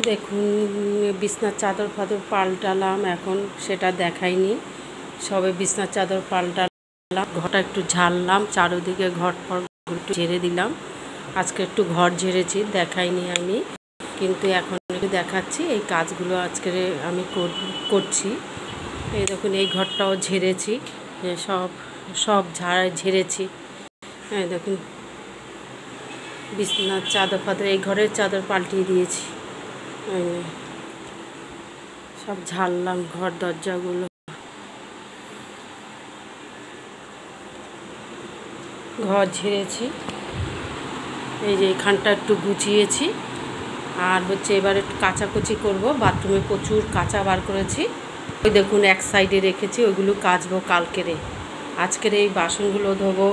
দেখুন, বিছনার চাদর ফাদর পাল্টালাম, এখন সেটা দেখাইনি। সবে বিছনার চাদর পাল্টালাম, ঘরটা একটু ঝাড়লাম, চারোদিকে ঘর ফর একটু ঝেড়ে দিলাম। আজকে একটু ঘর ঝেড়েছি, দেখাইনি আমি, কিন্তু এখন একটু দেখাচ্ছি। এই কাজগুলো আজকে আমি করছি। এই দেখুন, এই ঘরটাও ঝেড়েছি, সব সব ঝেড়েছি। হ্যাঁ দেখুন, বিছনার চাদর ফাদর, এই ঘরের চাদর পাল্টিয়ে দিয়েছি। সব ঝাড়লাম, ঘর দরজাগুলো ঘর ঝেড়েছি। এই যে এখানটা একটু গুছিয়েছি, আর হচ্ছে এবারে কাচাকুচি করব। বাথরুমে প্রচুর কাঁচা বার করেছি, ওই দেখুন এক সাইডে রেখেছি, ওইগুলো কাচবো কালকেরে। আজকের এই বাসনগুলো ধোবো,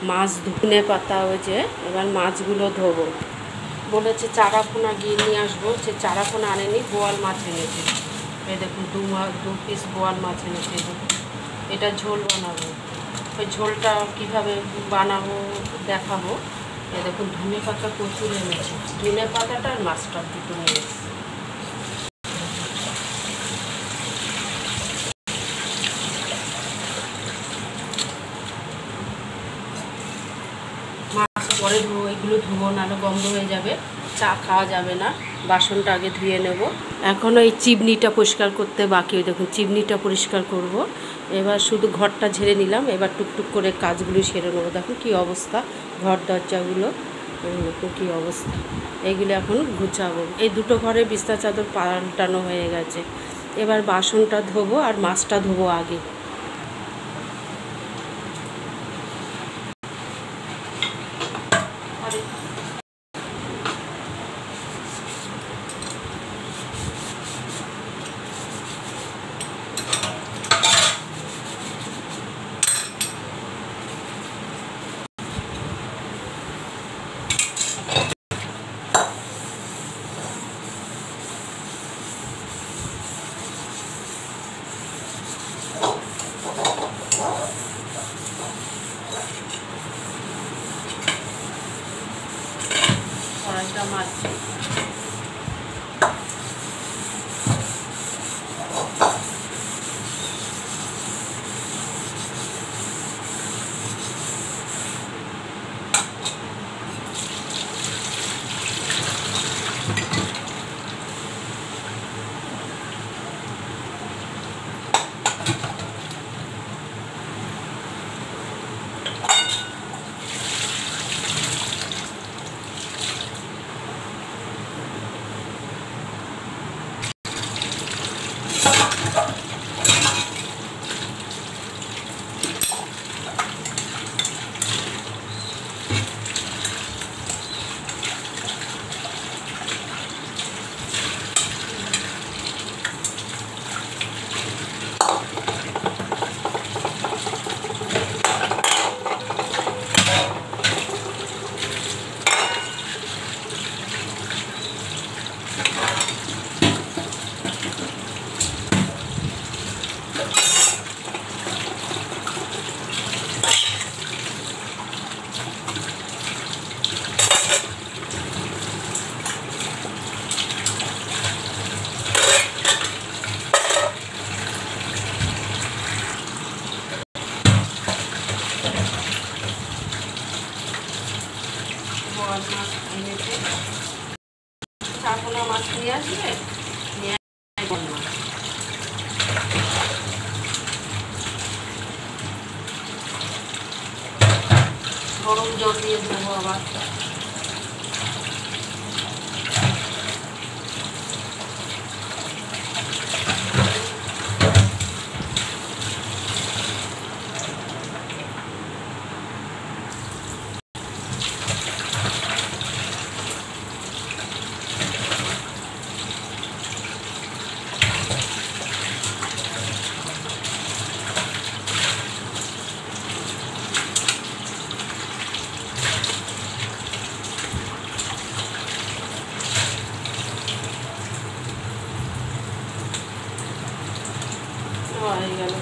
মাছ ধুনে পাতা, ওই যে এবার মাছগুলো ধোবো। বলেছে চারাপোনা গিয়ে নিয়ে আসবো, সে চারাপোনা আনেনি, বোয়াল মাছ এনেছে। এই দেখুন, দু পিস বোয়াল মাছ এনেছে। এটা ঝোল বানাবো। ওই ঝোলটা কীভাবে বানাবো দেখাবো। এই দেখুন, ধনে পাতা প্রচুর এনেছে, ধনে পাতাটা আর মাছটা দুটো নিয়ে এসেছে। মাছ পরে ধুবো, এগুলো ধুবো, নাহলে গন্ধ হয়ে যাবে, চা খাওয়া যাবে না। বাসনটা আগে ধুয়ে নেব। এখনও এই চিমনিটা পরিষ্কার করতে বাকি। ওই দেখুন, চিমনিটা পরিষ্কার করব। এবার শুধু ঘরটা ঝেড়ে নিলাম, এবার টুকটুক করে কাজগুলো সেরে নেবো। দেখুন কী অবস্থা, ঘর দরজাগুলো দেখুন কী অবস্থা। এইগুলো এখন গুছাবো। এই দুটো ঘরে বিছনা চাদর পাল্টানো হয়ে গেছে, এবার বাসনটা ধোবো আর মাছটা ধোবো আগে। কড়াইটা মাছছি। বোয়াল মাছ এনেছে, চারপোনা মাছ নিয়ে আসবে, নিয়ে বোয়াল মাছ। গরম জল দিয়ে দেবো আবার। ধোয়া হয়ে গেল,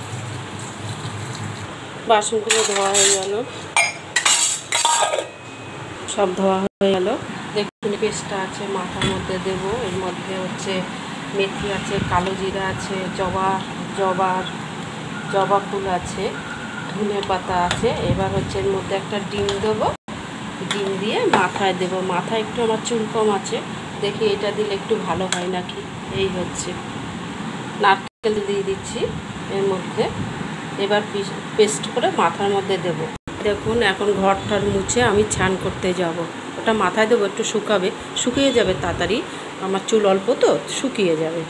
বাসনগুলো ধোয়া হয়ে গেল, সব ধোয়া হয়ে গেল। দেখুন পেস্টটা আছে মাথার মধ্যে দেব। এর মধ্যে হচ্ছে মেথি আছে, কালো জিরা আছে, জবা ফুল আছে, ধনে পাতা আছে। এবার হচ্ছে এর মধ্যে একটা ডিম দেবো, ডিম দিয়ে মাথায় দেব। মাথায় একটু আমার চুল কম আছে, দেখি এটা দিলে একটু ভালো হয় নাকি। এই হচ্ছে নারকেল দিয়ে দিচ্ছি এর মধ্যে। এবার পেস্ট করে মাথার মধ্যে দেব। দেখুন এখন ঘরটার মুছে আমি স্নান করতে যাব। ওটা মাথায় দেবো, একটু শুকাবে, শুকিয়ে যাবে তাড়াতাড়ি, আমার চুল অল্প তো শুকিয়ে যাবে।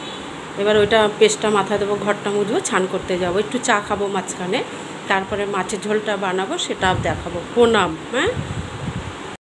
এবার ওইটা পেস্টটা মাথায় দেবো, ঘরটা মুছবো, স্নান করতে যাব, একটু চা খাবো মাঝখানে, তারপরে মাছের ঝোলটা বানাবো, সেটা দেখাবো। প্রণাম। হ্যাঁ।